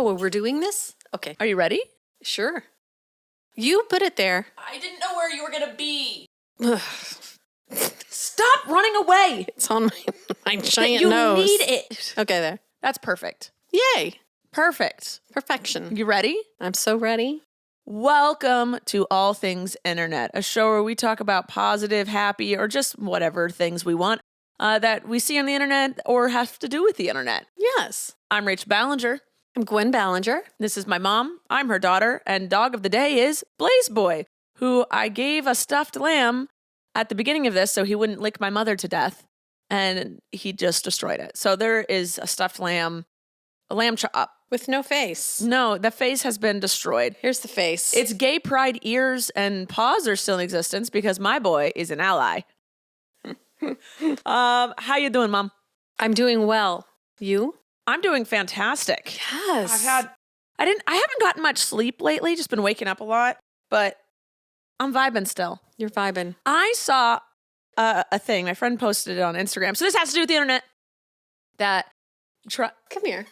Oh, we're doing this? Okay. Are you ready? Sure. You put it there. I didn't know where you were going to be. Stop running away. It's on my giant you nose. You need it. Okay, there. That's perfect. Yay. Perfect. Perfection. You ready? I'm so ready. Welcome to All Things Internet, a show where we talk about positive, happy, or just whatever things we want that we see on the internet or have to do with the internet. Yes. I'm Rach Ballinger. I'm Gwen Ballinger. This is my mom. I'm her daughter. And dog of the day is Blaze Boy, who I gave a stuffed lamb at the beginning of this so he wouldn't lick my mother to death. And he just destroyed it. So there is a stuffed lamb, a lamb chop. With no face. No, the face has been destroyed. Here's the face. Its gay pride ears and paws are still in existence because my boy is an ally. How you doing, Mom? I'm doing well. You? I'm doing fantastic. Yes. I haven't gotten much sleep lately, just been waking up a lot, but I'm vibing still. You're vibing. I saw a thing, my friend posted it on Instagram. So this has to do with the internet. Come here.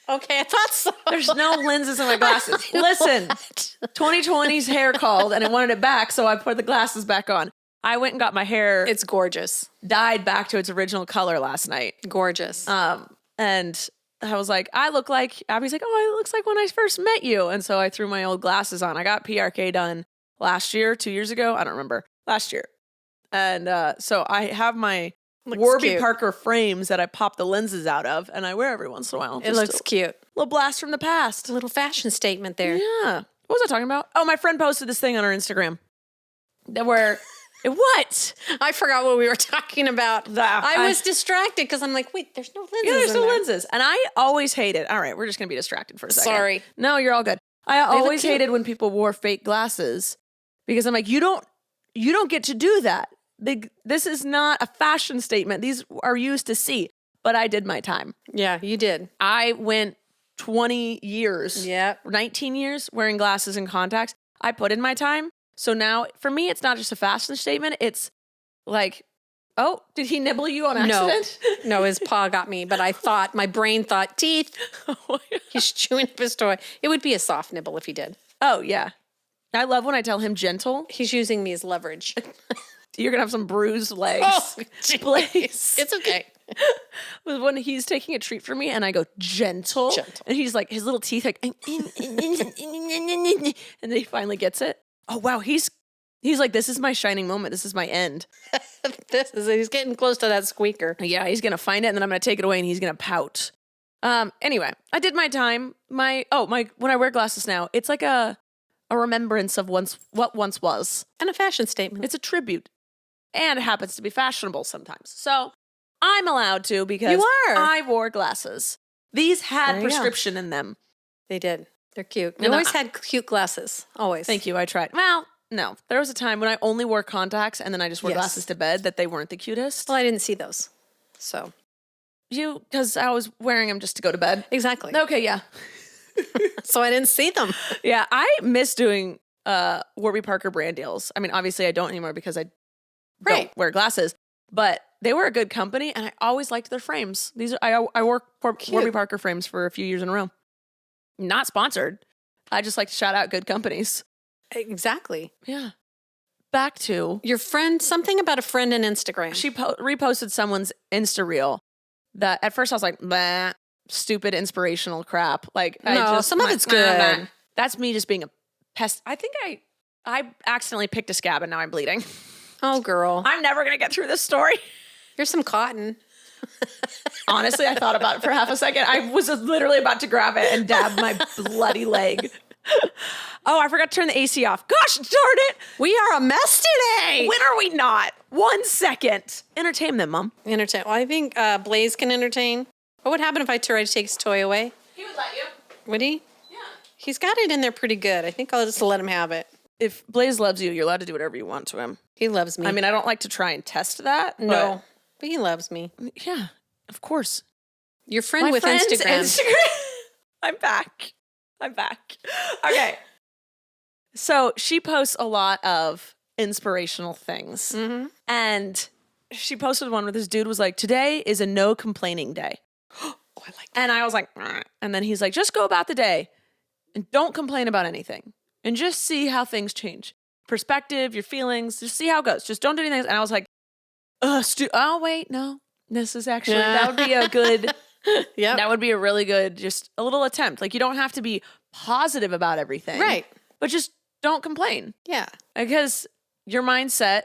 Okay, I thought so. There's no lenses in my glasses. Listen, 2020's hair called and I wanted it back, so I put the glasses back on. I went and got my hair. It's gorgeous. Dyed back to its original color last night. Gorgeous. And I was like, Abby's like, oh, it looks like when I first met you. And so I threw my old glasses on. I got PRK done last year, 2 years ago. I don't remember. Last year. And so I have my Warby cute. Parker frames that I pop the lenses out of, and I wear every once in a while. It looks cute. Little blast from the past. A little fashion statement there. Yeah. What was I talking about? Oh, my friend posted this thing on her Instagram. What? I forgot what we were talking about. I was distracted because I'm like, wait, there's no lenses. Yeah, there's in no there. lenses. And I always hated. All right, we're just going to be distracted for a second. Sorry. No, you're all good. I always hated when people wore fake glasses because I'm like, you don't get to do that. This is not a fashion statement. These are used to see. But I did my time. Yeah, you did. I went 20 years, 19 years wearing glasses and contacts. I put in my time. So now, for me, it's not just a fashion statement. It's like, oh, did he nibble you on accident? No, his paw got me. But my brain thought, teeth. He's chewing up his toy. It would be a soft nibble if he did. Oh, yeah. I love when I tell him gentle. He's using me as leverage. You're going to have some bruised legs. Oh, Blaze. It's okay. When he's taking a treat for me and I go, gentle. And he's like, his little teeth like, and then he finally gets it. Oh, wow. He's like, this is my shining moment. This is my end. He's getting close to that squeaker. Yeah, he's going to find it and then I'm going to take it away and he's going to pout. Anyway, I did my time. When I wear glasses now, it's like a remembrance of what once was. And a fashion statement. It's a tribute. And it happens to be fashionable sometimes. So I'm allowed to because you are. I wore glasses. These had prescription in them. They did. They're cute. You always had cute glasses. Always. Thank you. I tried. Well, no. There was a time when I only wore contacts and then I just wore glasses to bed that they weren't the cutest. Well, I didn't see those. So. Because I was wearing them just to go to bed. Exactly. Okay, yeah. So I didn't see them. Yeah, I miss doing Warby Parker brand deals. I mean, obviously I don't anymore because I don't wear glasses, but they were a good company and I always liked their frames. I wore Warby Parker frames for a few years in a row. Not sponsored. I just like to shout out good companies. Exactly. Yeah. Back to your friend, something about a friend on Instagram. She reposted someone's Insta reel that at first I was like, bah, stupid inspirational crap. Like, some of it's good. Nah. That's me just being a pest. I think I accidentally picked a scab and now I'm bleeding. Oh, girl. I'm never going to get through this story. Here's some cotton. Honestly, I thought about it for half a second. I was literally about to grab it and dab my bloody leg. Oh, I forgot to turn the AC off. Gosh darn it. We are a mess today. When are we not? 1 second. Entertain them, Mom. Entertain. Well, I think Blaze can entertain. What would happen if I tried to take his toy away? He would let you. Would he? Yeah. He's got it in there pretty good. I think I'll just let him have it. If Blaze loves you, you're allowed to do whatever you want to him. He loves me. I mean, I don't like to try and test that. No, but he loves me. Yeah, of course. Your friend with Instagram. I'm back. Okay. So she posts a lot of inspirational things. Mm-hmm. And she posted one where this dude was like, today is a no complaining day. I like that. And I was like, and then he's like, just go about the day and don't complain about anything and just see how things change. Perspective, your feelings, just see how it goes. Just don't do anything. And I was like, oh, wait, no. This is actually, that would be a good, that would be a really good, just a little attempt. Like, you don't have to be positive about everything. Right. But just don't complain. Yeah. Because your mindset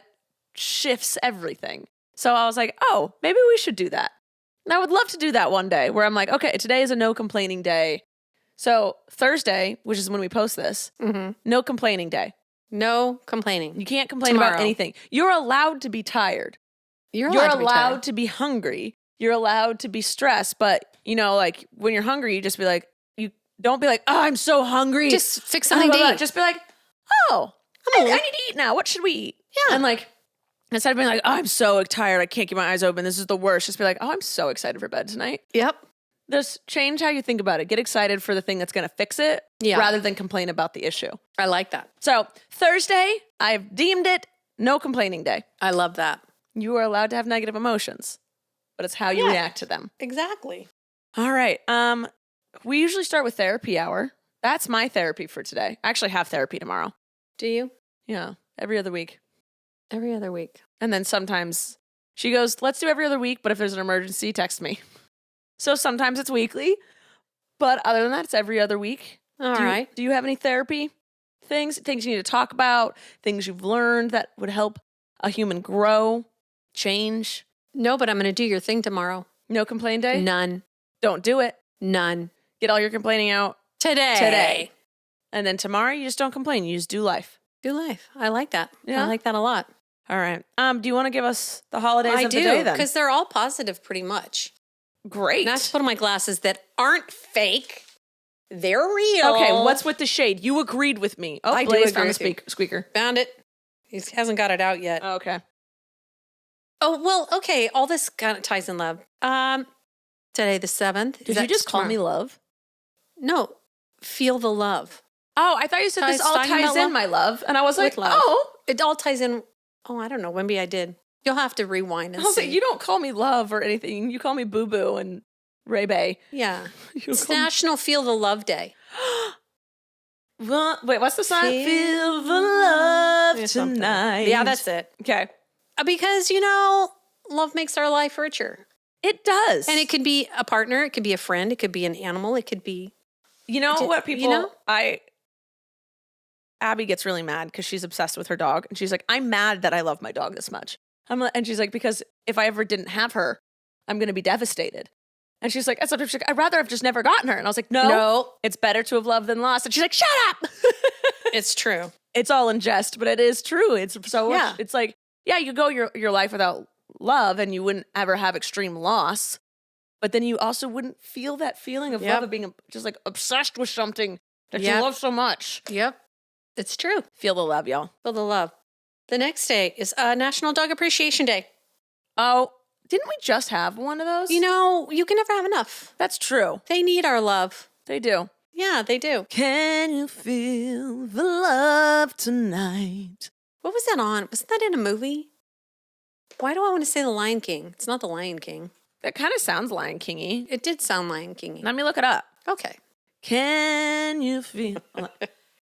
shifts everything. So I was like, oh, maybe we should do that. And I would love to do that one day where I'm like, okay, today is a no complaining day. So Thursday, which is when we post this, no complaining day. No complaining. You can't complain about anything. You're allowed to be tired. You're allowed to be hungry. You're allowed to be stressed. But, you know, like when you're hungry, you just be like, you don't be like, oh, I'm so hungry. Just fix something to eat. Just be like, oh, I need to eat now. What should we eat? Yeah. And like, instead of being like, oh, I'm so tired. I can't keep my eyes open. This is the worst. Just be like, oh, I'm so excited for bed tonight. Yep. Just change how you think about it. Get excited for the thing that's going to fix it rather than complain about the issue. I like that. So Thursday, I've deemed it no complaining day. I love that. You are allowed to have negative emotions, but it's how you react to them. Exactly. All right. We usually start with therapy hour. That's my therapy for today. I actually have therapy tomorrow. Do you? Yeah. Every other week. Every other week. And then sometimes she goes, let's do every other week, but if there's an emergency, text me. So sometimes it's weekly, but other than that, it's every other week. All right. Do you have any therapy things you need to talk about, things you've learned that would help a human grow, change? No, but I'm going to do your thing tomorrow. No complain day? None. Don't do it. None. Get all your complaining out Today. And then tomorrow, you just don't complain. You just do life. Do life. I like that. Yeah? I like that a lot. All right. Do you want to give us the holidays of the day then? Because they're all positive pretty much. Great. Not to put on my glasses that aren't fake. They're real. Okay, what's with the shade? You agreed with me. Oh, I do Blaze agree found with the you. squeaker. Found it. He hasn't got it out yet. Oh, okay. Oh, well, okay. All this kind of ties in love. Today, the 7th. Did you just call me love? No. Feel the love. Oh, I thought you said this all ties in, my love. And I was like, love. oh. It all ties in. Oh, I don't know. Maybe I did. You'll have to rewind and I was see. like, you don't call me love or anything. You call me Boo Boo and Ray Bay. Yeah. It's National Feel the Love Day. Wait, what's the song? Feel the love tonight. Yeah, that's it. Okay. Because, you know, love makes our life richer. It does. And it could be a partner. It could be a friend. It could be an animal. It could be... You know what people... You know? Abby gets really mad because she's obsessed with her dog. And she's like, I'm mad that I love my dog this much. And she's like, because if I ever didn't have her, I'm going to be devastated. And she's like, I'd rather have just never gotten her. And I was like, no, it's better to have loved than lost. And she's like, shut up. It's true. It's all in jest, but it is true. It's so, it's like, yeah, you go your life without love and you wouldn't ever have extreme loss. But then you also wouldn't feel that feeling of love of being just like obsessed with something that you love so much. Yep. It's true. Feel the love, y'all. Feel the love. The next day is National Dog Appreciation Day. Oh, didn't we just have one of those? You know, you can never have enough. That's true. They need our love. They do. Yeah, they do. Can you feel the love tonight? What was that on? Wasn't that in a movie? Why do I want to say The Lion King? It's not The Lion King. That kind of sounds Lion King-y. It did sound Lion King-y. Let me look it up. Okay. Can you feel...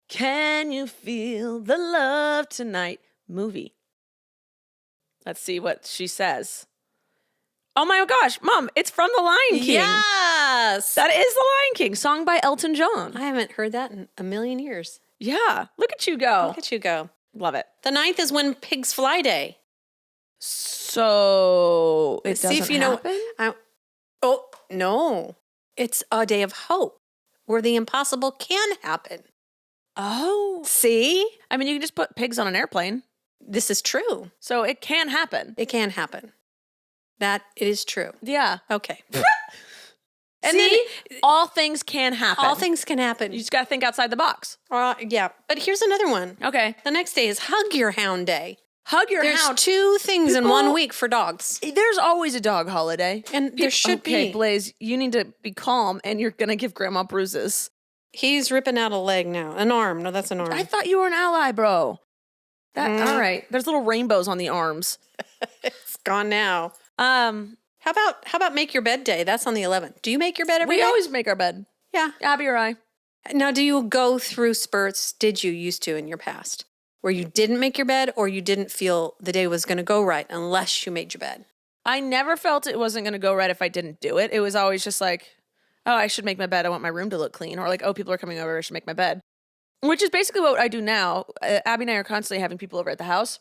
Can you feel the love tonight? Movie. Let's see what she says. Oh my gosh, Mom, it's from The Lion King. Yes. That is The Lion King, song by Elton John. I haven't heard that in a million years. Yeah, look at you go. Look at you go. Love it. The 9th is When Pigs Fly Day. So it doesn't See if you happen? Oh, no. It's a day of hope where the impossible can happen. Oh. See? I mean, you can just put pigs on an airplane. This is true. So it can happen. It can happen. That is true. Yeah. Okay. And then all things can happen. All things can happen. You just got to think outside the box. Yeah. But here's another one. Okay. The next day is Hug Your Hound Day. Hug your There's hound. 2 things in 1 week for dogs. There's always a dog holiday. And there should be. Okay, Blaze, you need to be calm and you're going to give Grandma bruises. He's ripping out a leg now. An arm. No, that's an arm. I thought you were an ally, bro. All right. There's little rainbows on the arms. It's gone now. How How about make your bed day? That's on the 11th. Do you make your bed every day? We always make our bed. Yeah. Abby or I. Now, do you go through spurts? Did you used to in your past where you didn't make your bed or you didn't feel the day was going to go right unless you made your bed? I never felt it wasn't going to go right if I didn't do it. It was always just like, oh, I should make my bed. I want my room to look clean. Or like, oh, people are coming over. I should make my bed. Which is basically what I do now. Abby and I are constantly having people over at the house.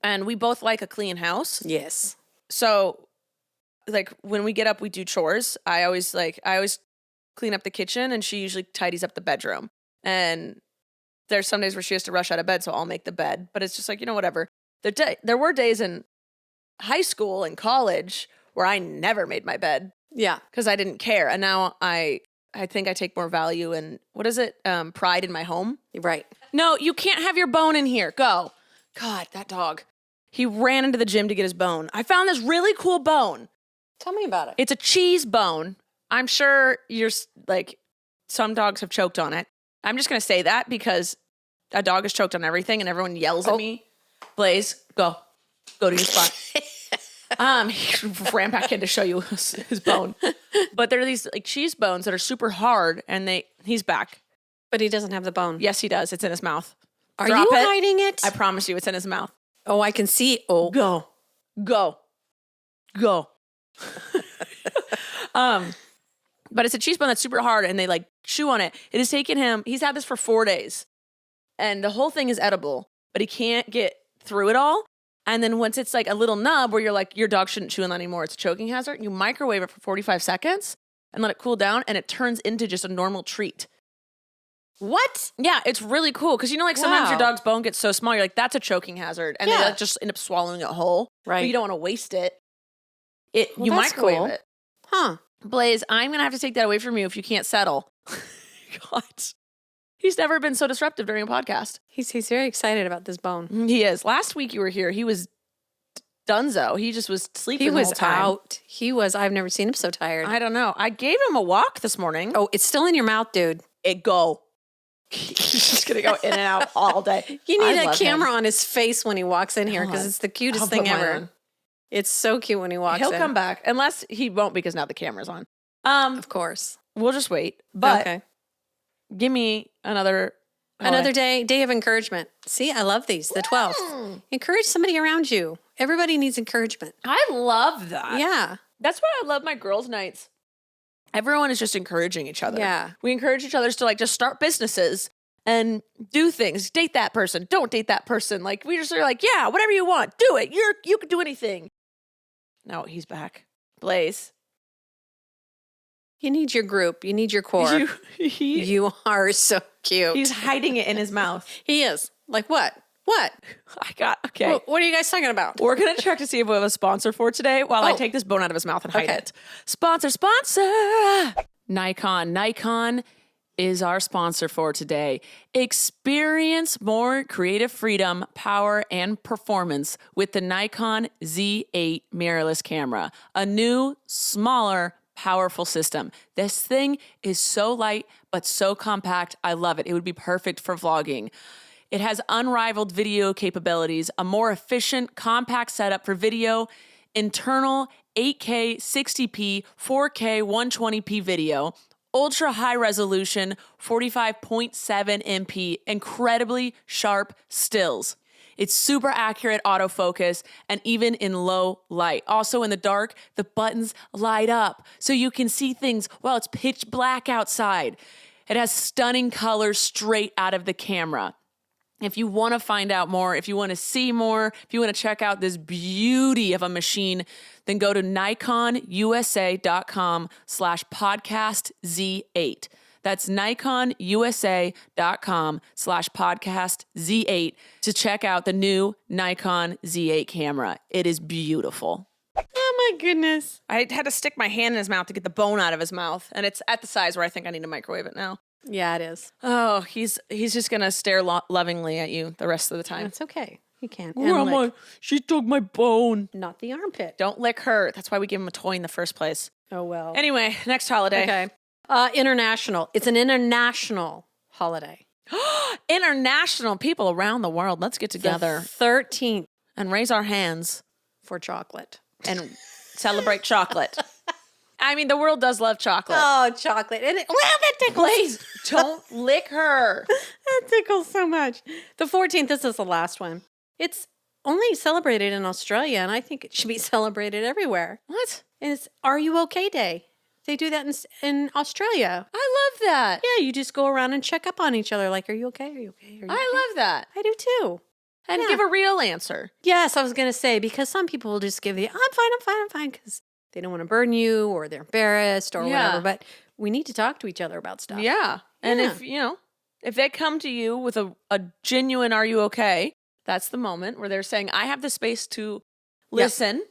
And we both like a clean house. Yes. So like when we get up, we do chores. I always clean up the kitchen and she usually tidies up the bedroom. And there's some days where she has to rush out of bed, so I'll make the bed. But it's just like, whatever. There were days in high school and college where I never made my bed. Yeah. Because I didn't care. And now I think I take more value in, pride in my home. Right. No, you can't have your bone in here. Go. God, that dog. He ran into the gym to get his bone. I found this really cool bone. Tell me about it. It's a cheese bone. I'm sure some dogs have choked on it. I'm just going to say that because a dog has choked on everything and everyone yells at me. Blaze, go. Go to your spot. He ran back in to show you his bone. But there are these like cheese bones that are super hard and he's back. But he doesn't have the bone. Yes, he does. It's in his mouth. Are you hiding it? I promise you it's in his mouth. Oh, I can see. Oh. Go. But it's a cheese bone that's super hard and they like chew on it. It has taken him, he's had this for 4 days. And the whole thing is edible, but he can't get through it all. And then once it's like a little nub where you're like, your dog shouldn't chew on that anymore, it's a choking hazard, you microwave it for 45 seconds and let it cool down and it turns into just a normal treat. What? Yeah, it's really cool. Because sometimes your dog's bone gets so small, you're like, that's a choking hazard. And they just end up swallowing it whole. Right. But you don't want to waste it. You microwave it. Huh. Blaze, I'm going to have to take that away from you if you can't settle. God. He's never been so disruptive during a podcast. He's very excited about this bone. He is. Last week you were here, he was dunzo. He just was sleeping the whole time. Out. He was. I've never seen him so tired. I don't know. I gave him a walk this morning. Oh, it's still in your mouth, dude. He's just going to go in and out all day. You need a camera on his face when he walks in here because it's the cutest thing ever. It's so cute when he walks in. He'll come back. Unless he won't because now the camera's on. Of course. We'll just wait. But okay. Give me another day of encouragement. See, I love these. The 12th. Encourage somebody around you. Everybody needs encouragement. I love that. Yeah. That's why I love my girls' nights. Everyone is just encouraging each other. Yeah. We encourage each other to just start businesses and do things. Date that person. Don't date that person. Like we just are like, yeah, whatever you want, do it. You can do anything. No, he's back. Blaze. You need your group. You need your core. You are so cute. He's hiding it in his mouth. He is. Like what? What? Okay. What are you guys talking about? We're going to check to see if we have a sponsor for today while I take this bone out of his mouth and hide it. Sponsor. Nikon is our sponsor for today. Experience more creative freedom, power, and performance with the Nikon Z8 mirrorless camera, a new, smaller, powerful system. This thing is so light, but so compact. I love it. It would be perfect for vlogging. It has unrivaled video capabilities, a more efficient, compact setup for video, internal 8K 60p, 4K 120p video, ultra high resolution 45.7 MP, incredibly sharp stills. It's super accurate autofocus and even in low light. Also in the dark, the buttons light up so you can see things while it's pitch black outside. It has stunning colors straight out of the camera. If you want to find out more, if you want to see more, if you want to check out this beauty of a machine, then go to nikonusa.com/podcastz8. That's nikonusa.com/podcastz8 to check out the new Nikon Z8 camera. It is beautiful. Oh my goodness. I had to stick my hand in his mouth to get the bone out of his mouth. And it's at the size where I think I need to microwave it now. Yeah, it is. Oh, he's just going to stare lovingly at you the rest of the time. That's okay. He can. Grandma, she took my bone. Not the armpit. Don't lick her. That's why we gave him a toy in the first place. Oh, well. Anyway, next holiday. Okay. International. It's an international holiday. International people around the world. Let's get together. The 13th. And raise our hands. For chocolate. And celebrate chocolate. I mean, the world does love chocolate. Oh, chocolate. And that tickles. Please don't lick her. That tickles so much. The 14th, this is the last one. It's only celebrated in Australia, and I think it should be celebrated everywhere. What? And it's Are You Okay Day. They do that in Australia. I love that. Yeah, you just go around and check up on each other like, are you okay? Are you okay? Are you okay? I love that. I do too. And give a real answer. Yes, I was going to say, because some people will just give the, I'm fine, because they don't want to burden you or they're embarrassed or whatever. But we need to talk to each other about stuff. Yeah. And if they come to you with a genuine, are you okay? That's the moment where they're saying, I have the space to listen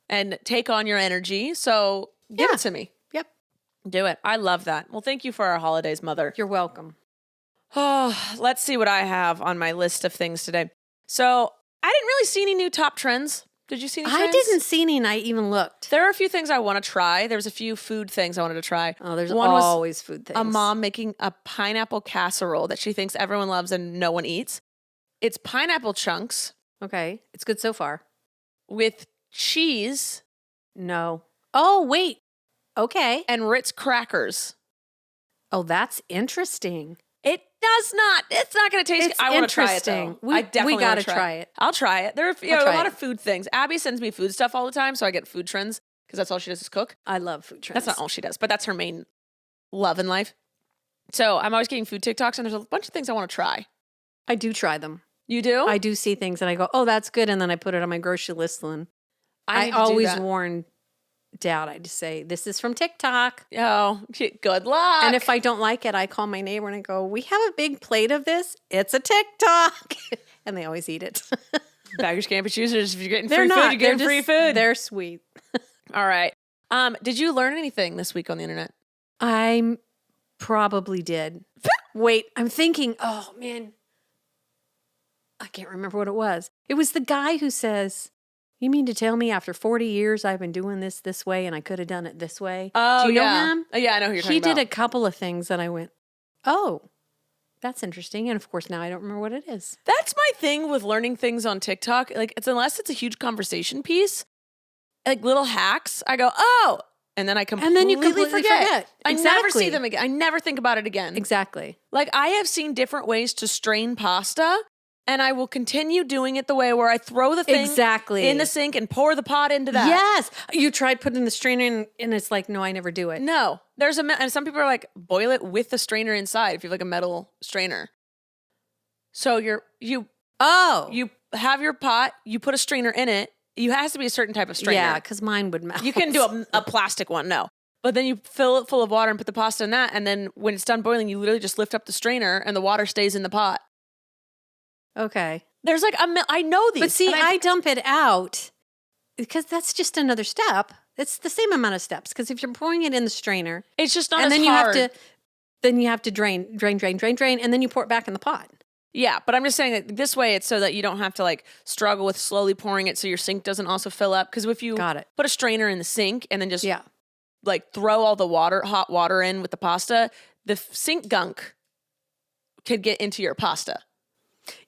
and take on your energy. So give it to me. Yep. Do it. I love that. Well, thank you for our holidays, Mother. You're welcome. Oh, let's see what I have on my list of things today. So I didn't really see any new top trends. Did you see any trends? I didn't see any and I even looked. There are a few things I want to try. There's a few food things I wanted to try. Oh, there's One always food things. A mom making a pineapple casserole that she thinks everyone loves and no one eats. It's pineapple chunks. Okay. It's good so far. With cheese. No. Oh, wait. Okay. And Ritz crackers. Oh, that's interesting. It does not. It's not going to taste. It's I want to try it interesting. though. I definitely we got to try. try it. I'll try it. There are a try lot it. of food things. Abby sends me food stuff all the time, so I get food trends because that's all she does is cook. I love food trends. That's not all she does, but that's her main love in life. So I'm always getting food TikToks, and there's a bunch of things I want to try. I do try them. You do? I do see things and I go, oh, that's good. And then I put it on my grocery list. And I always warn Dad. I just say, this is from TikTok. Oh, good luck. And if I don't like it, I call my neighbor and I go, we have a big plate of this. It's a TikTok. And they always eat it. Beggars can't be choosers. If you're getting They're free not. food, you're getting free food. They're sweet. All right. Did you learn anything this week on the internet? I probably did. Wait, I'm thinking, oh man, I can't remember what it was. It was the guy who says, you mean to tell me after 40 years I've been doing this way and I could have done it this way? Oh, do you yeah. know him? Yeah, I know who you're talking about. He did a couple of things that I went, oh, that's interesting. And of course, now I don't remember what it is. That's my thing with learning things on TikTok. Like, unless it's a huge conversation piece, like little hacks, I go, oh, and then I completely, and then you completely forget. I Exactly. never see them again. I never think about it again. Exactly. Like, I have seen different ways to strain pasta, and I will continue doing it the way where I throw the thing in the sink and pour the pot into that. Yes. You tried putting the strainer in, and it's like, no, I never do it. No. And some people are like, boil it with the strainer inside if you have like a metal strainer. So you have your pot, you put a strainer in it. It has to be a certain type of strainer. Yeah, because mine would melt. You can do a plastic one, no. But then you fill it full of water and put the pasta in that, and then when it's done boiling, you literally just lift up the strainer and the water stays in the pot. Okay. There's like I know these. But see, I dump it out because that's just another step. It's the same amount of steps because if you're pouring it in the strainer, it's just not and as then hard. you have to drain, and then you pour it back in the pot. Yeah, but I'm just saying that this way it's so that you don't have to like struggle with slowly pouring it so your sink doesn't also fill up. Because if you put a strainer in the sink and then just like throw all the hot water in with the pasta, the sink gunk could get into your pasta.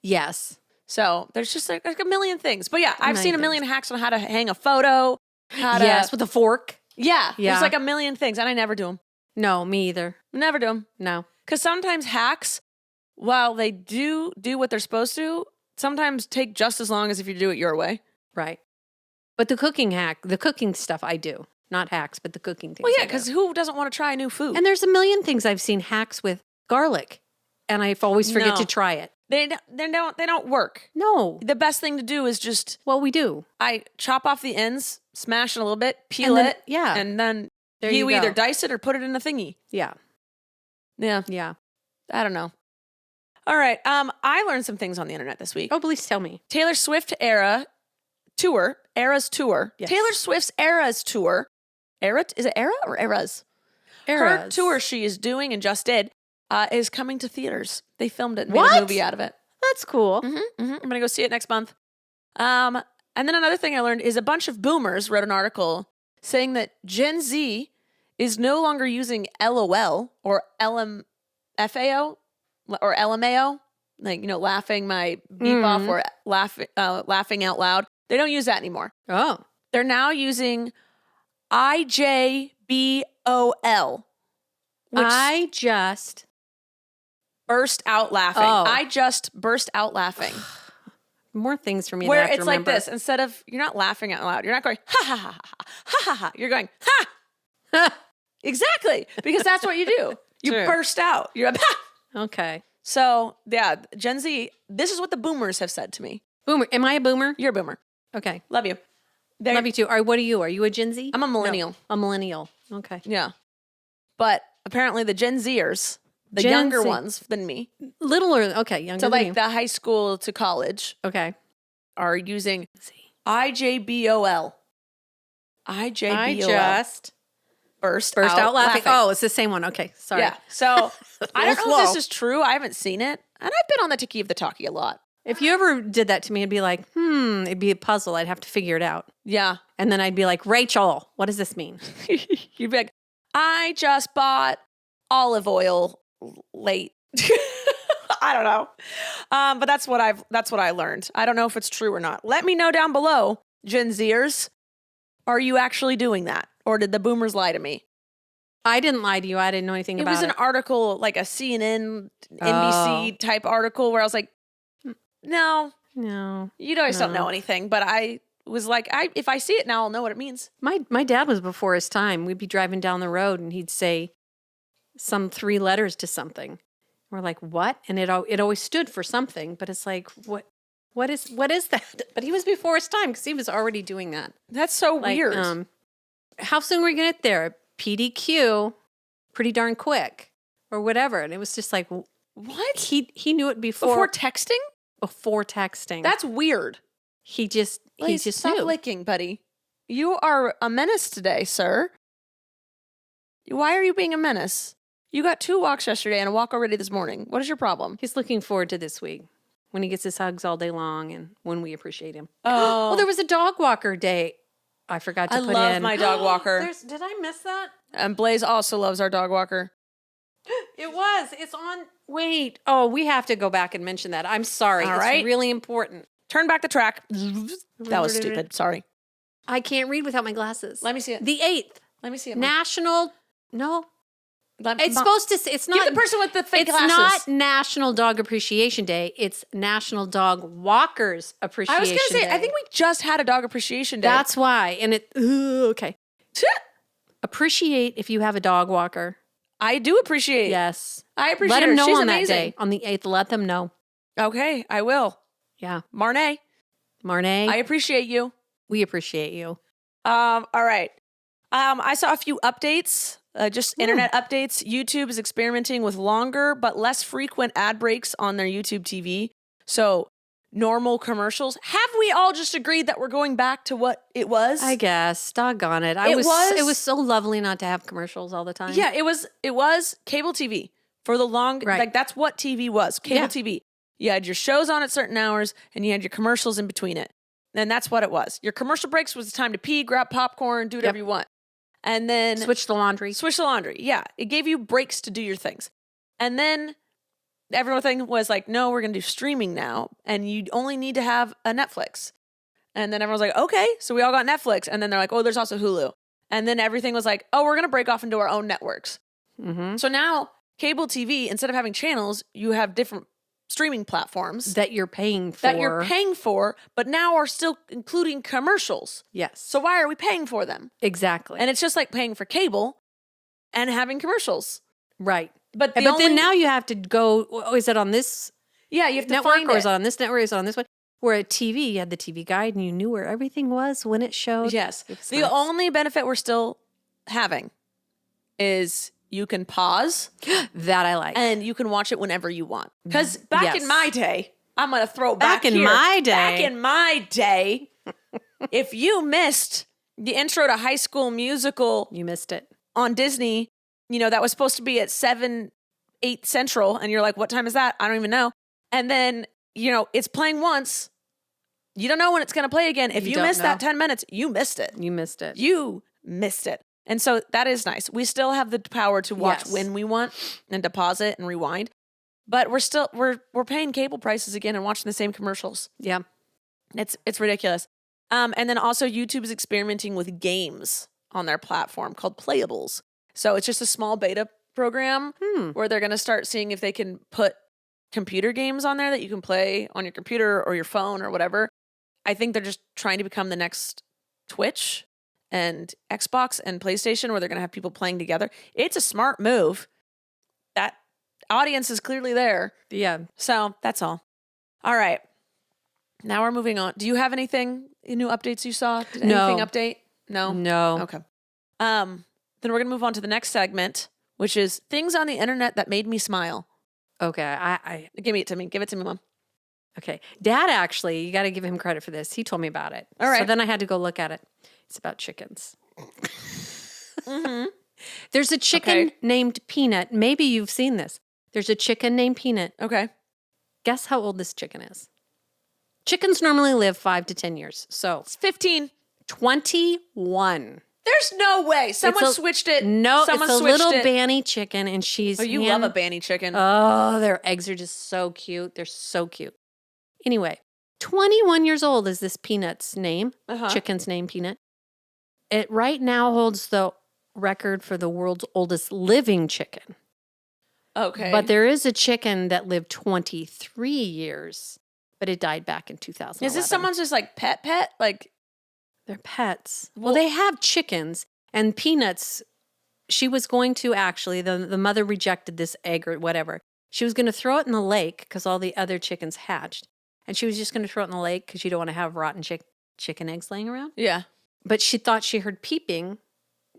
Yes. So there's just like a million things. But yeah, I've seen a million hacks on how to hang a photo. With a fork. Yeah. There's like a million things and I never do them. No, me either. Never do them. No. Because sometimes hacks, while they do what they're supposed to, sometimes take just as long as if you do it your way. Right. But the cooking stuff I do. Not hacks, but the cooking things. Well, yeah, because who doesn't want to try new food? And there's a million things I've seen hacks with garlic. And I always forget to try it. They don't work. No. The best thing to do is just... Well, we do. I chop off the ends, smash it a little bit, peel it. Yeah. And then you either dice it or put it in a thingy. Yeah. Yeah. Yeah. I don't know. All right. I learned some things on the internet this week. Oh, please tell me. Taylor Swift Eras Tour. Yes. Taylor Swift's Eras Tour. Is it Era or Eras? Eras. Her tour she is doing and just did is coming to theaters. They filmed it and made a movie out of it. That's cool. I'm going to go see it next month. And then another thing I learned is a bunch of boomers wrote an article saying that Gen Z is no longer using LOL or LMFAO or LMAO, like, laughing my beep off or laughing out loud. They don't use that anymore. Oh. They're now using IJBOL. Which I just burst out laughing. Oh. I just burst out laughing. more things for me Where to have it's to remember. like this. Instead of, you're not laughing out loud. You're not going, ha, ha, ha, ha, ha, ha, ha. You're going, ha. Exactly. Because that's what you do. You True. burst out. You're like, ha. Okay. So, yeah, Gen Z, this is what the boomers have said to me. Boomer. Am I a boomer? You're a boomer. Okay. Love you. Love you too. All right, what are you? Are you a Gen Z? I'm a millennial. No, a millennial. Okay. Yeah. But apparently the Gen Zers, the Gen younger Z. ones than me, Littler. Okay. Younger so than like you. the high school to college, Okay. are using IJBOL. I IJBOL. just burst out laughing. Oh, it's the same one. Okay. Sorry. Yeah. So I don't know slow. if this is true. I haven't seen it. And I've been on the Tiki of the Talkie a lot. If you ever did that to me, it'd be like, it'd be a puzzle. I'd have to figure it out. Yeah. And then I'd be like, Rachel, what does this mean? You'd be like, I just bought olive oil late. I don't know. But that's what I learned. I don't know if it's true or not. Let me know down below, Gen Zers. Are you actually doing that? Or did the boomers lie to me? I didn't lie to you. I didn't know anything It about was an article, like a CNN, NBC type article where I was like, no, No. you guys don't No. know anything. But I was like, if I see it now, I'll know what it means. My dad was before his time. We'd be driving down the road and he'd say some 3 letters to something. We're like, what? And it always stood for something, but it's like, what is that? But he was before his time because he was already doing that. That's so Like, weird. how soon were we going to get there? PDQ, pretty darn quick, or whatever. And it was just like, What? he knew it before texting? before texting. That's weird. he just Stop knew. licking, buddy. You are a menace today, sir. Why are you being a menace? You got 2 walks yesterday and a walk already this morning. What is your problem? He's looking forward to this week when he gets his hugs all day long and when we appreciate him. Oh, Well, there was a dog walker day. I forgot to I put in. love my dog walker. Did I miss that? And Blaze also loves our dog walker. It was. It's on. Wait. Oh, we have to go back and mention that. I'm sorry. All it's right. really important. Turn back the track. That was stupid. Sorry. I can't read without my glasses. Let me see it. The 8th. Let me see it. National. No. Let- It's Mom, supposed to say, it's not. Give the person with the fake it's glasses. not National Dog Appreciation Day. It's National Dog Walkers Appreciation I was going to say, Day. I think we just had a dog appreciation day. That's why. And okay. Appreciate if you have a dog walker. I do appreciate. Yes. I appreciate Let them her. know She's on amazing. that day. On the 8th, let them know. Okay, I will. Yeah. Marnay, Marnay, I appreciate you. we appreciate you. All right. I saw a few updates, just internet updates. YouTube is experimenting with longer but less frequent ad breaks on their YouTube TV. So normal commercials. Have we all just agreed that we're going back to what it was? I guess. Doggone it. It It was- was so lovely not to have commercials all the time. Yeah, it was cable TV for the long, Right. like that's what TV was, cable Yeah. TV. You had your shows on at certain hours and you had your commercials in between it. And that's what it was. Your commercial breaks was the time to pee, grab popcorn, do whatever you want. And then Switch the laundry. switch the laundry. Yeah, it gave you breaks to do your things. And then everything was like, no, we're going to do streaming now. And you only need to have a Netflix. And then everyone's like, okay. So we all got Netflix. And then they're like, oh, there's also Hulu. And then everything was like, oh, we're going to break off into our own networks. Mm-hmm. So now cable TV, instead of having channels, you have different streaming platforms That you're paying for. but now are still including commercials. Yes. So why are we paying for them? Exactly. And it's just like paying for cable and having commercials. right. But But then now you have to go, oh, is it on this yeah, you have to network find or it. is it on this network? Is it on this one? Where at TV, you had the TV guide and you knew where everything was when it showed. Yes. It was The nice. only benefit we're still having is you can pause That I like. and you can watch it whenever you want. Because back Yes. in my day, I'm going to throw Back in here. my day. Back in my day, if you missed the intro to High School Musical You missed it. on Disney, that was supposed to be at 7, 8 Central, and you're like, what time is that? I don't even know. And then, it's playing once. You don't know when it's going to play again. If You you don't missed that know. 10 minutes, you missed it. You missed it. You missed it. And so that is nice. We still have the power to watch Yes. when we want and to pause it and rewind. But we're paying cable prices again and watching the same commercials. Yeah. It's ridiculous. And then also YouTube is experimenting with games on their platform called Playables. So it's just a small beta program where they're going to start seeing if they can put computer games on there that you can play on your computer or your phone or whatever. I think they're just trying to become the next Twitch and Xbox and PlayStation, where they're going to have people playing together. It's a smart move. That audience is clearly there. Yeah. So that's all. All right. Now we're moving on. Do you have anything, new updates you saw? Did anything update? No? No. Okay. Then we're going to move on to the next segment, which is things on the internet that made me smile. Okay. I Give it to me. Give it to me, Mom. Okay. Dad, actually, you got to give him credit for this. He told me about it. All right. So then I had to go look at it. It's about chickens. Mm-hmm. There's a chicken named Peanut. Maybe you've seen this. There's a chicken named Peanut. Okay. Guess how old this chicken is? Chickens normally live 5 to 10 years. So It's 15. 21. There's no way. Someone switched it. No, Someone it's a switched little it. banny chicken, and she's. Oh, you love a banny chicken. Oh, their eggs are just so cute. They're so cute. Anyway, 21 years old is this Peanut's name. Chicken's name, Peanut. It right now holds the record for the world's oldest living chicken. Okay. But there is a chicken that lived 23 years, but it died back in 2011. Is this someone's just like pet? Like they're pets. Well, they have chickens and Peanuts. She was going to actually, the mother rejected this egg or whatever. She was going to throw it in the lake because all the other chickens hatched. And she was just going to throw it in the lake because you don't want to have rotten chicken eggs laying around. Yeah. But she thought she heard peeping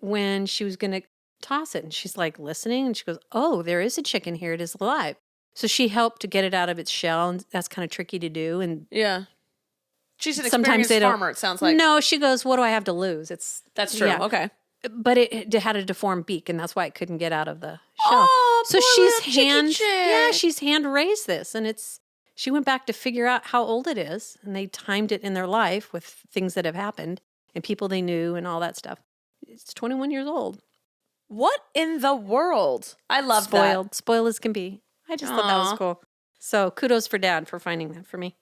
when she was going to toss it. And she's like listening. And she goes, oh, there is a chicken here. It is alive. So she helped to get it out of its shell. And that's kind of tricky to do. And yeah. She's an sometimes experienced farmer, it sounds like. No, she goes, what do I have to lose? That's true. Yeah. Okay. But it had a deformed beak, and that's why it couldn't get out of the shell. Oh, so she's she's hand raised this, and she went back to figure out how old it is, and they timed it in their life with things that have happened and people they knew and all that stuff. It's 21 years old. What in the world? I love Spoiled as can be. I just thought that was cool. So kudos for Dad for finding that for me.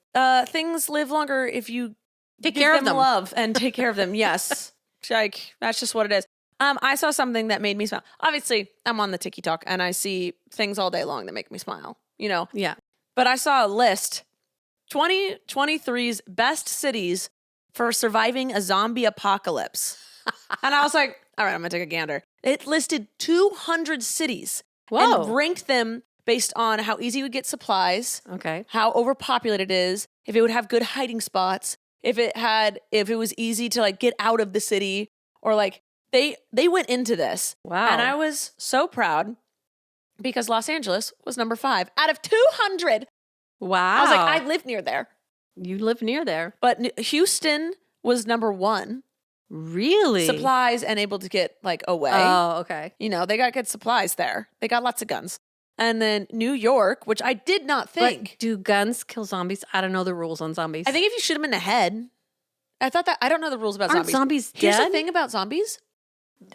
Things live longer if you take care of them, love and take care of them. Yes. Like, that's just what it is. I saw something that made me smile. Obviously, I'm on the TikTok and I see things all day long that make me smile, you know? Yeah. But I saw a list, 2023's best cities for surviving a zombie apocalypse. And I was like, all right, I'm going to take a gander. It listed 200 cities and ranked them based on how easy you would get supplies, how overpopulated it is, if it would have good hiding spots, if it was easy to like get out of the city, or like they went into this. Wow. And I was so proud because Los Angeles was number 5 out of 200. Wow. I was like, I live near there. You live near there. But Houston was number 1. Really? Supplies and able to get like away. Oh, okay. You know, they got good supplies there. They got lots of guns. And then New York, which I did not think. But do guns kill zombies? I don't know the rules on zombies. I think if you shoot them in the head. I thought that. I don't know the rules about Aren't zombies. dead? Here's the thing about zombies.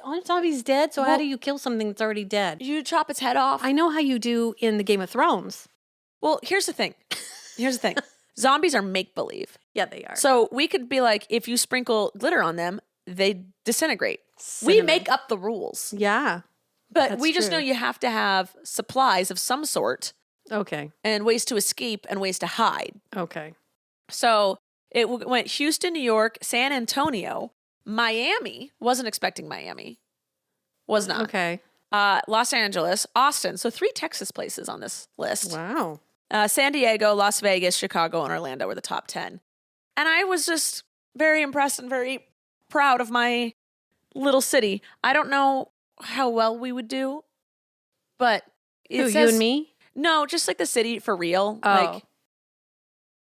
Aren't zombies dead? So how do you kill something that's already dead? You chop its head off. I know how you do in the Game of Thrones. Well, here's the thing. Zombies are make-believe. Yeah, they are. So we could be like, if you sprinkle glitter on them, they disintegrate. We make up the rules. Yeah. But we just know you have to have supplies of some sort. Okay. And ways to escape and ways to hide. Okay. So it went Houston, New York, San Antonio, Miami. Wasn't expecting Miami. Was not. Okay. Los Angeles, Austin. So 3 Texas places on this list. Wow. San Diego, Las Vegas, Chicago, and Orlando were the top 10. And I was just very impressed and very proud of my little city. I don't know how well we would do, but you and me? No, just like the city for real. Oh. Like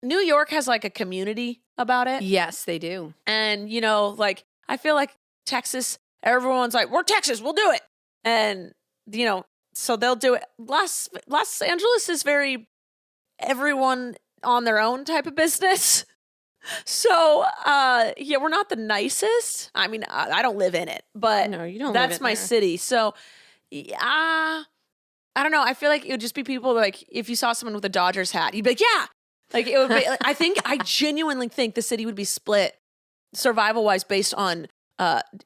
New York has like a community about it. Yes, they do. And you know, like I feel like Texas, everyone's like, we're Texas, we'll do it. And you know, so they'll do it. Los Angeles is very everyone on their own type of business. So, yeah, we're not the nicest. I mean, I don't live in it, but no, you don't. That's my city. So, I don't know. I feel like it would just be people like if you saw someone with a Dodgers hat, you'd be like, yeah. Like it would be. I genuinely think the city would be split survival wise based on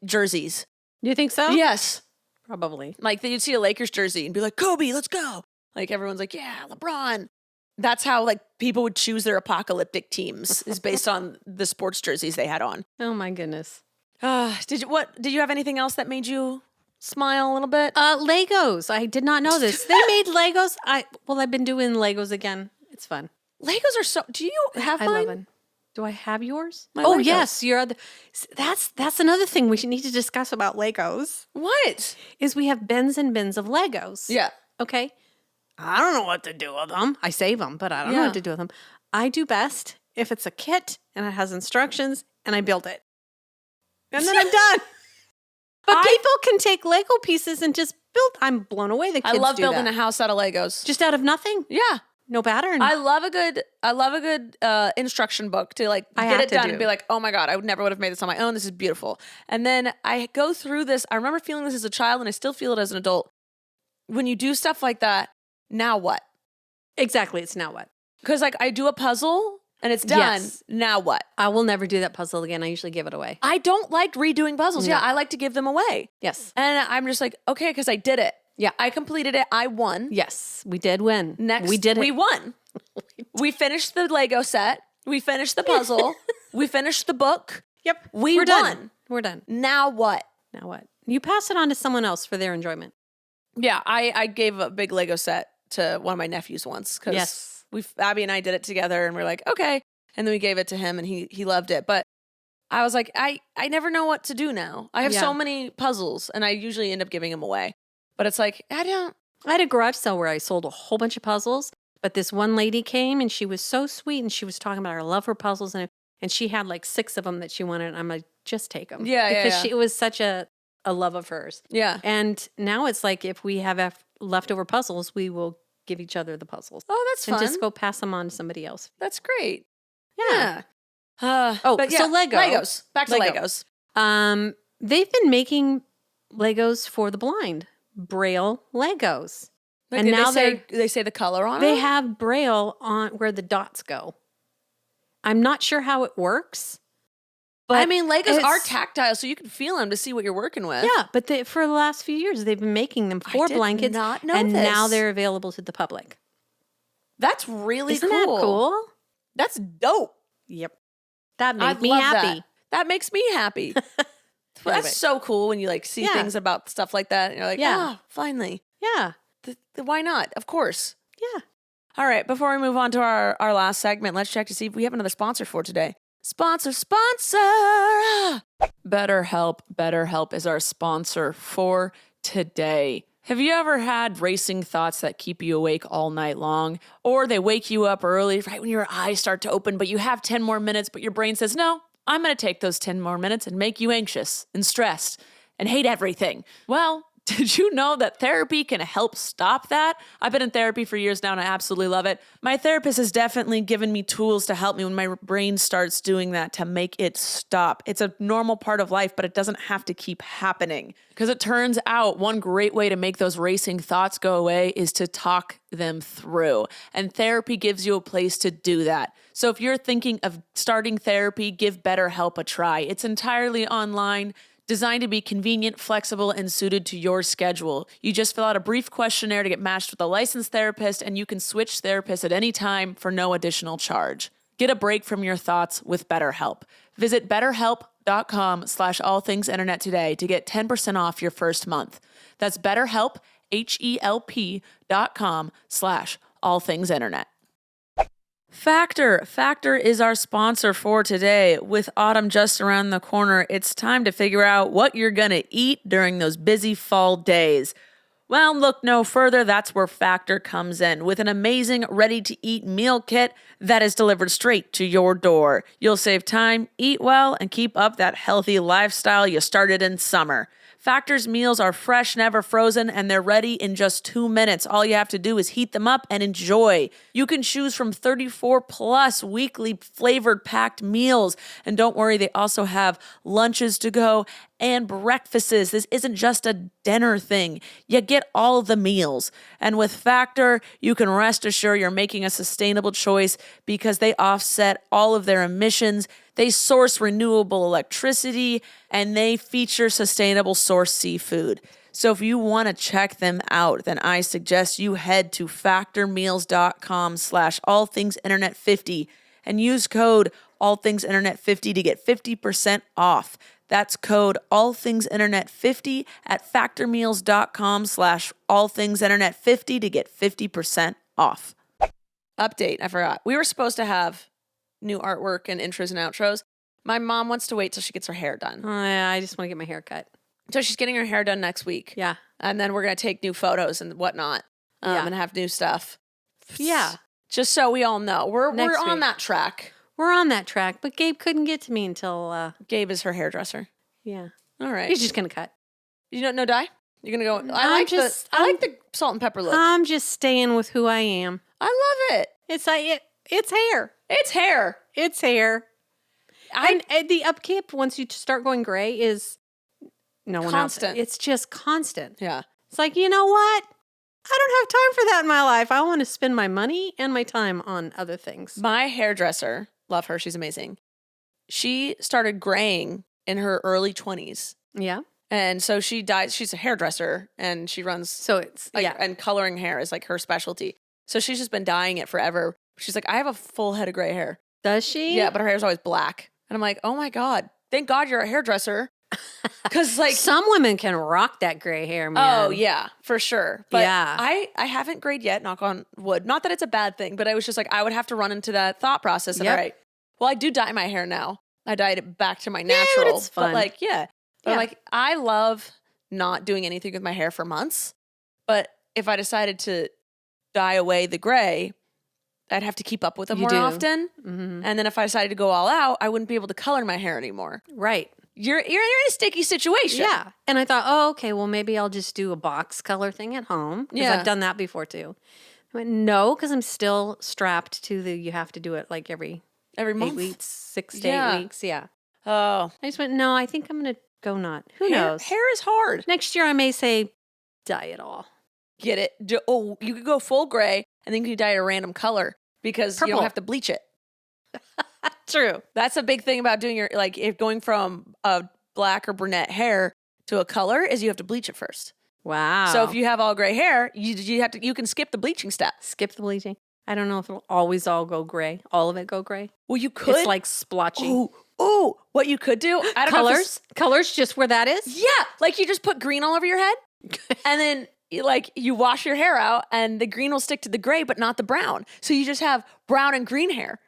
jerseys. You think so? Yes. Probably. Like you'd see a Lakers jersey and be like, Kobe, let's go. Like everyone's like, yeah, LeBron. That's how like people would choose their apocalyptic teams is based on the sports jerseys they had on. Oh my goodness. Did you have anything else that made you smile a little bit? Legos. I did not know this. They made Legos. I've been doing Legos again. It's fun. Legos are so. Do you have I mine? love them. Do I have yours? My Oh Legos. yes, your other. That's another thing we should need to discuss about Legos. What? Is we have bins and bins of Legos. Yeah. Okay. I don't know what to do with them. I save them, but I don't know what to do with them. I do best if it's a kit and it has instructions and I build it. And then I'm done. But people can take Lego pieces and just build. I'm blown away. The kids I love do building that. a house out of Legos. Just out of nothing. Yeah. No pattern. I love a good instruction book to like I get have it to done do. and be like, oh my God, I never would have made this on my own. This is beautiful. And then I go through this. I remember feeling this as a child and I still feel it as an adult. When you do stuff like that, now what? Exactly. It's now what? Because like I do a puzzle and it's done. Yes. Now what? I will never do that puzzle again. I usually give it away. I don't like redoing puzzles. No. Yeah, I like to give them away. Yes. And I'm just like, okay, because I did it. Yeah. I completed it. I won. Yes. We did win. Next, we did it. We won. We finished the Lego set. We finished the puzzle. We finished the book. Yep. We We're won. done. We're done. Now what? Now what? You pass it on to someone else for their enjoyment. Yeah, I gave a big Lego set to one of my nephews once because Yes. Abby and I did it together and we're like, okay. And then we gave it to him and he loved it. But I was like, I never know what to do now. I have so many puzzles and I usually end up giving them away. But it's like, I had a garage sale where I sold a whole bunch of puzzles, but this one lady came and she was so sweet and she was talking about her love for puzzles and she had like 6 of them that she wanted. And I'm like, just take them. Yeah, because it was such a love of hers. Yeah. And now it's like if we have leftover puzzles, we will give each other the puzzles. Oh, that's fun. And just go pass them on to somebody else. That's great. Yeah. But yeah, so Legos. Back to Lego. Legos. They've been making Legos for the blind, Braille Legos. Like, and now they say the color on they them? have Braille on where the dots go. I'm not sure how it works. But I mean, Legos are tactile, so you can feel them to see what you're working with. Yeah, but for the last few years, they've been making them for blankets. Not know and this. now they're available to the public. That's really Isn't cool. that cool? That's dope. Yep. That made I'd me love happy. That makes me happy. Anyway. That's so cool when you like see things about stuff like that and you're like, finally. Yeah. Why not? Of course. Yeah. All right, before we move on to our last segment, let's check to see if we have another sponsor for today. Sponsor! BetterHelp. BetterHelp is our sponsor for today. Have you ever had racing thoughts that keep you awake all night long? Or they wake you up early, right when your eyes start to open, but you have 10 more minutes, but your brain says, no, I'm going to take those 10 more minutes and make you anxious and stressed and hate everything. Well, did you know that therapy can help stop that? I've been in therapy for years now and I absolutely love it. My therapist has definitely given me tools to help me when my brain starts doing that to make it stop. It's a normal part of life, but it doesn't have to keep happening. Because it turns out one great way to make those racing thoughts go away is to talk them through. And therapy gives you a place to do that. So if you're thinking of starting therapy, give BetterHelp a try. It's entirely online, designed to be convenient, flexible, and suited to your schedule. You just fill out a brief questionnaire to get matched with a licensed therapist, and you can switch therapists at any time for no additional charge. Get a break from your thoughts with BetterHelp. Visit BetterHelp.com/allthingsinternet today to get 10% off your first month. That's BetterHelp, HELP.com/allthingsinternet. Factor is our sponsor for today. With autumn just around the corner, it's time to figure out what you're going to eat during those busy fall days. Well, look no further. That's where Factor comes in with an amazing ready-to-eat meal kit that is delivered straight to your door. You'll save time, eat well, and keep up that healthy lifestyle you started in summer. Factor's meals are fresh, never frozen, and they're ready in just 2 minutes. All you have to do is heat them up and enjoy. You can choose from 34 plus weekly flavored packed meals. And don't worry, they also have lunches to go and breakfasts. This isn't just a dinner thing. You get all of the meals. And with Factor, you can rest assured you're making a sustainable choice because they offset all of their emissions. They source renewable electricity and they feature sustainable source seafood. So if you want to check them out, then I suggest you head to factormeals.com/allthingsinternet50 and use code allthingsinternet50 to get 50% off. That's code allthingsinternet50 at factormeals.com/allthingsinternet50 to get 50% off. Update, I forgot. We were supposed to have new artwork and intros and outros. My mom wants to wait till she gets her hair done. Oh, yeah, I just want to get my hair cut. So she's getting her hair done next week. Yeah. And then we're going to take new photos and whatnot and have new stuff. Yeah. Just so we all know. We're on week. that track. We're on that track, but Gabe couldn't get to me until... Gabe is her hairdresser. Yeah. All right. He's just going to cut. You don't know dye? You're going to go... I like the salt and pepper look. I'm just staying with who I am. I love it. It's hair. It's hair. It's hair. And the upkeep, once you start going gray, is no one else. Constant. It's just constant. Yeah. It's like, you know what? I don't have time for that in my life. I want to spend my money and my time on other things. My hairdresser, love her. She's amazing. She started graying in her early 20s. Yeah. And so she dyes. She's a hairdresser and she runs. So it's, And coloring hair is like her specialty. So she's just been dyeing it forever. She's like, I have a full head of gray hair. Does she? Yeah, but her hair's always black. And I'm like, oh my God, thank God you're a hairdresser. Because like some women can rock that gray hair, man. Oh yeah, for sure. But yeah. I haven't grayed yet, knock on wood. Not that it's a bad thing, but I was just like, I would have to run into that thought process of, all right, well, I do dye my hair now. I dyed it back to my natural. But it's fun. But like, But I'm like, I love not doing anything with my hair for months. But if I decided to dye away the gray, I'd have to keep up with it more often. Mm-hmm. And then if I decided to go all out, I wouldn't be able to color my hair anymore. Right. You're in a sticky situation. Yeah. And I thought, oh, okay, well, maybe I'll just do a box color thing at home. Because I've done that before too. I went, no, because I'm still strapped to you have to do it like every month. 8 weeks, 6 to 8 weeks. Yeah. Oh. I just went, no, I think I'm going to go not. Who knows? Hair is hard. Next year I may say dye it all. Get it. You could go full gray and then you can dye it a random color because you don't have to bleach it. True. That's a big thing about doing if going from a black or brunette hair to a color is you have to bleach it first. Wow. So if you have all gray hair, you can skip the bleaching step. Skip the bleaching. I don't know if it'll always all go gray. All of it go gray. Well, you could. It's like splotchy. Ooh, what you could do. I don't know. Colors just where that is? Yeah. Like you just put green all over your head and then you wash your hair out and the green will stick to the gray, but not the brown. So you just have brown and green hair.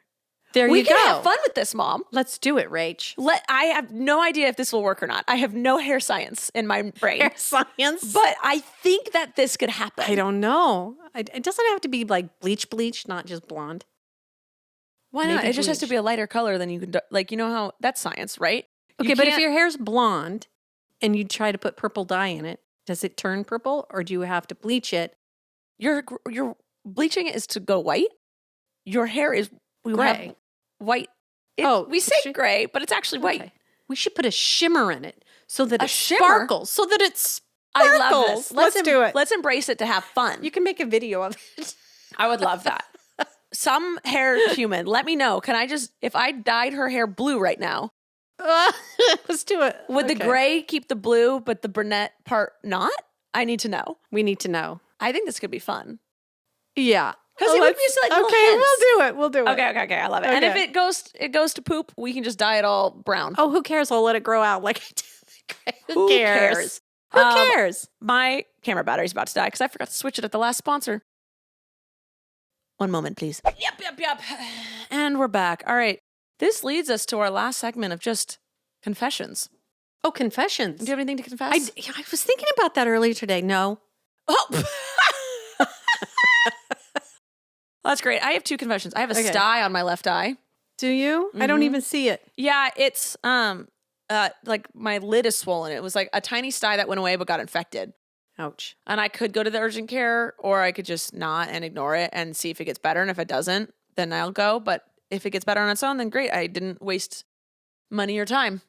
There you go. We can have fun with this, Mom. Let's do it, Rach. I have no idea if this will work or not. I have no hair science in my brain. Hair science? But I think that this could happen. I don't know. It doesn't have to be like bleach, not just blonde. Why not? It just has to be a lighter color than you can, you know how, that's science, right? Okay, but if your hair's blonde and you try to put purple dye in it, does it turn purple or do you have to bleach it? Your bleaching it is to go white. Your hair is gray. White. We say gray, but it's actually white. Okay. We should put a shimmer in it so that it sparkles. So that it sparkles. I love this. Let's do it. Let's embrace it to have fun. You can make a video of it. I would love that. Some hair human, let me know. Can I if I dyed her hair blue right now? Let's do it. Would the gray keep the blue, but the brunette part not? I need to know. We need to know. I think this could be fun. Yeah. Because it would be like little hints. We'll do it. Okay. I love it. Okay. And if it goes to poop, we can just dye it all brown. Oh, who cares? I'll let it grow out like I did. Who cares? Who cares? My camera battery's about to die because I forgot to switch it at the last sponsor. One moment, please. Yep. And we're back. All right. This leads us to our last segment of just confessions. Oh, confessions. Do you have anything to confess? I was thinking about that earlier today. No. Oh. That's great. I have 2 confessions. I have a sty on my left eye. Do you? Mm-hmm. I don't even see it. Yeah, it's like my lid is swollen. It was like a tiny sty that went away but got infected. Ouch. And I could go to the urgent care or I could just not and ignore it and see if it gets better. And if it doesn't, then I'll go. But if it gets better on its own, then great. I didn't waste money or time.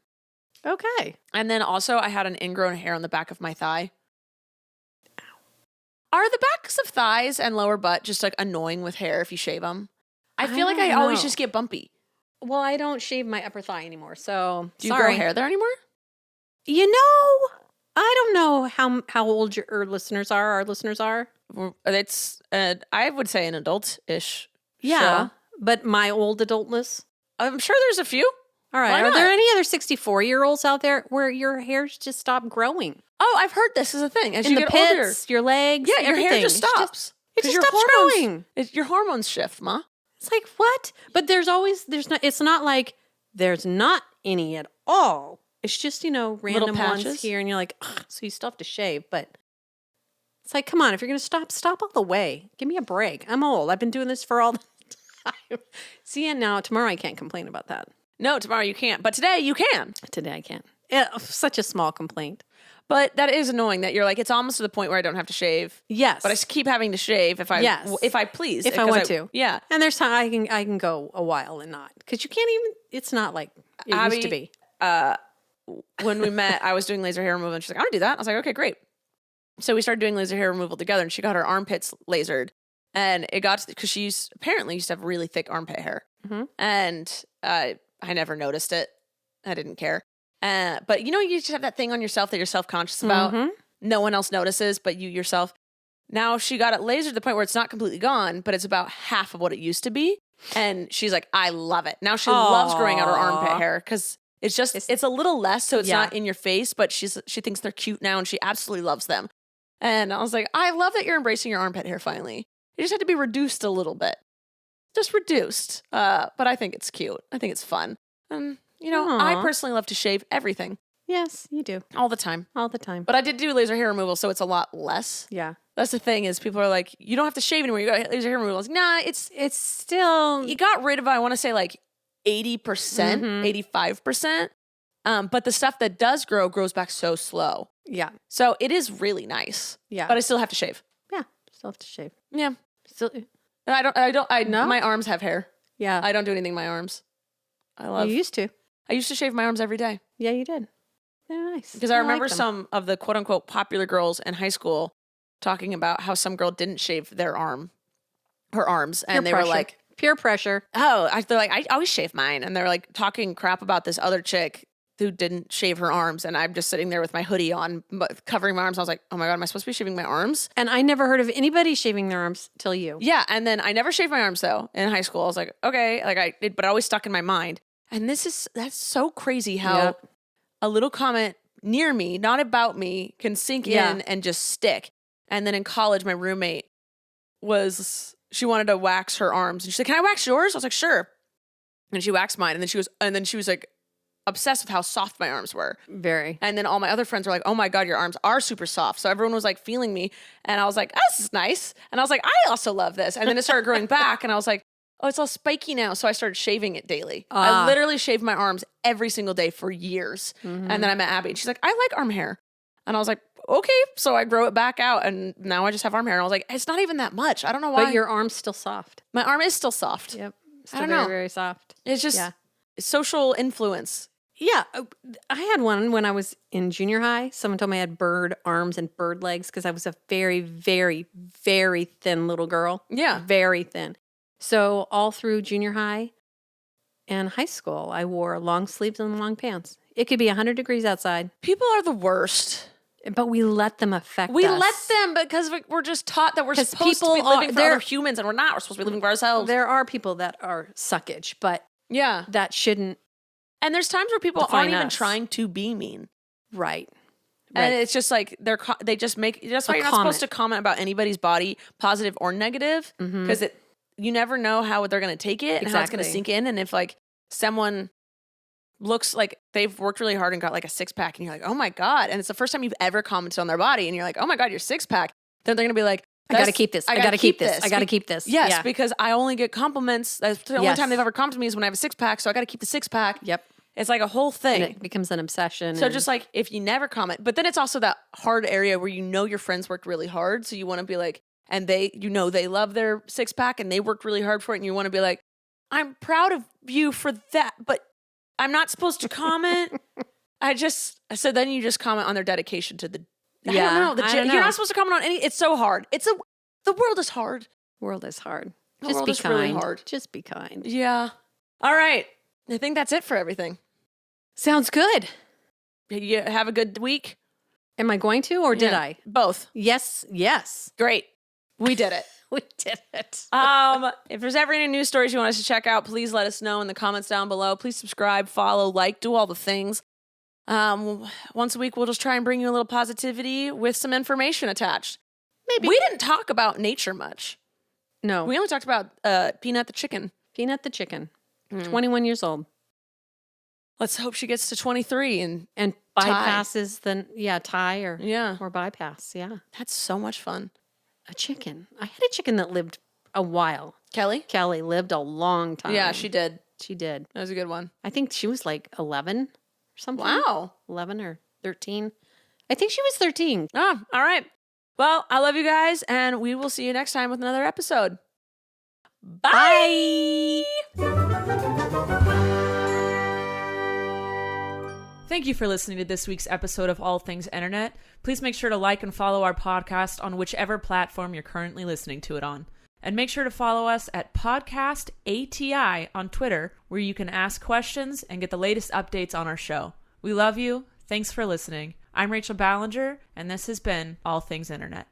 Okay. And then also I had an ingrown hair on the back of my thigh. Are the backs of thighs and lower butt just like annoying with hair if you shave them? I feel like I always just get bumpy. Well, I don't shave my upper thigh anymore, so Do you sorry. grow hair there anymore? You know, I don't know how old your listeners are. Our listeners are. It's I would say an adult-ish Yeah, show. but my old adultness. I'm sure there's a few. All right. Why Are there not? any other 64-year-olds out there where your hair's just stopped growing? Oh, I've heard this is a thing. As In you the get pits, older, your legs, yeah, your hair everything. just stops. It just 'Cause stops growing. Your hormones shift, Ma. It's like, what? But it's not like there's not any at all. It's just, random ones patches? here. And you're like, ugh, so you still have to shave. But it's like, come on, if you're going to stop all the way. Give me a break. I'm old. I've been doing this for all the time. See, and now tomorrow I can't complain about that. No, tomorrow you can't. But today you can. Today I can't. Such a small complaint. But that is annoying that you're like, it's almost to the point where I don't have to shave. Yes. But I keep having to shave if I please. If I want to. Yeah. And there's time I can go a while and not. Because you can't even, it's not like it used to be. When we met, I was doing laser hair removal and she's like, I want to do that. I was like, okay, great. So we started doing laser hair removal together and she got her armpits lasered. And it got because she apparently used to have really thick armpit hair. Mm-hmm. And I never noticed it. I didn't care. But you just have that thing on yourself that you're self-conscious about. Mm-hmm. No one else notices, but you yourself. Now she got it lasered to the point where it's not completely gone, but it's about half of what it used to be. And she's like, I love it. Now she loves growing out her armpit hair because it's a little less, so it's not in your face, but she thinks they're cute now and she absolutely loves them. And I was like, I love that you're embracing your armpit hair finally. It just had to be reduced a little bit. Just reduced. But I think it's cute. I think it's fun. And, I personally love to shave everything. Yes, you do. All the time. All the time. But I did do laser hair removal, so it's a lot less. Yeah. That's the thing is people are like, you don't have to shave anymore. You got laser hair removal. I was like, nah, It's still. you got rid of, I want to say like 80%, 85%. But the stuff that does grows back so slow. Yeah. So it is really nice. Yeah. But I still have to shave. Yeah. Still have to shave. Yeah. Still. No? My arms have hair. Yeah. I don't do anything with my arms. You used to. I used to shave my arms every day. Yeah, you did. They're nice. Because I remember like them. some of the quote unquote popular girls in high school talking about how some girl didn't shave her arms. And they were like, peer pressure. they're like, I always shave mine. And they're like talking crap about this other chick who didn't shave her arms. And I'm just sitting there with my hoodie on, but covering my arms. I was like, oh my God, am I supposed to be shaving my arms? And I never heard of anybody shaving their arms till you. Yeah. And then I never shaved my arms though in high school. I was like, okay, but it always stuck in my mind. And that's so crazy how a little comment near me, not about me, can sink in and just stick. And then in college, my roommate she wanted to wax her arms. And she said, can I wax yours? I was like, sure. And she waxed mine. And then she was like obsessed with how soft my arms were. Very. And then all my other friends were like, oh my God, your arms are super soft. So everyone was like feeling me. And I was like, oh, this is nice. And I was like, I also love this. And then it started growing back. And I was like, oh, it's all spiky now. So I started shaving it daily. I literally shaved my arms every single day for years. Mm-hmm. And then I met Abby and she's like, I like arm hair. And I was like, okay. So I grow it back out and now I just have arm hair. And I was like, it's not even that much. I don't know why. But your arm's still soft. My arm is still soft. Yep. I don't know. Very, very soft. It's just social influence. Yeah. I had one when I was in junior high. Someone told me I had bird arms and bird legs because I was a very, very, very thin little girl. Yeah. Very thin. So all through junior high and high school, I wore long sleeves and long pants. It could be 100 degrees outside. People are the worst. But we let them affect us. We let them because we're just taught that we're supposed to be living for other humans and we're not. We're supposed to be living for ourselves. There are people that are suckage, but that shouldn't. And there's times where people aren't even us. trying to be mean. Right. And it's just like they just make, that's why you're not supposed to comment about anybody's body, positive or negative, because you never know how they're going to take it and how it's going to sink in. And if like someone looks like they've worked really hard and got like a 6-pack and you're like, oh my God. And it's the first time you've ever commented on their body and you're like, oh my God, your 6-pack. Then they're going to be like, I got to keep this. I got to keep this. I got to keep this. Yes, because I only get compliments. That's the only time they've ever complimented me is when I have a 6-pack. So I got to keep the 6-pack. Yep. It's like a whole thing. And it becomes an obsession. So just like if you never comment, but then it's also that hard area where your friends worked really hard. So you want to be like, and they love their 6-pack and they worked really hard for it. And you want to be like, I'm proud of you for that, but I'm not supposed to comment. So then you just comment on their dedication to the, I don't know. You're not supposed to comment on any, it's so hard. The world is hard. World is hard. The Just world be is kind. really hard. Just be kind. Yeah. All right. I think that's it for everything. Sounds good. You have a good week. Am I going to, or did Yeah, I? Both. Yes. Great. We did it. We did it. If there's ever any news stories you want us to check out, please let us know in the comments down below. Please subscribe, follow, like, do all the things. Once a week, we'll just try and bring you a little positivity with some information attached. Maybe. We didn't talk about nature much. No. We only talked about Peanut the chicken. Peanut the chicken. 21 years old. Let's hope she gets to 23 and bypasses tie yeah. or bypass. Yeah. That's so much fun. A chicken. I had a chicken that lived a while. Kelly lived a long time. Yeah, she did. She did. That was a good one. I think she was like 11 or something. Wow. 11 or 13. I think she was 13. Oh, all right. Well, I love you guys, and we will see you next time with another episode. Bye. Thank you for listening to this week's episode of All Things Internet. Please make sure to like and follow our podcast on whichever platform you're currently listening to it on. And make sure to follow us at Podcast ATI on Twitter, where you can ask questions and get the latest updates on our show. We love you. Thanks for listening. I'm Rachel Ballinger, and this has been All Things Internet.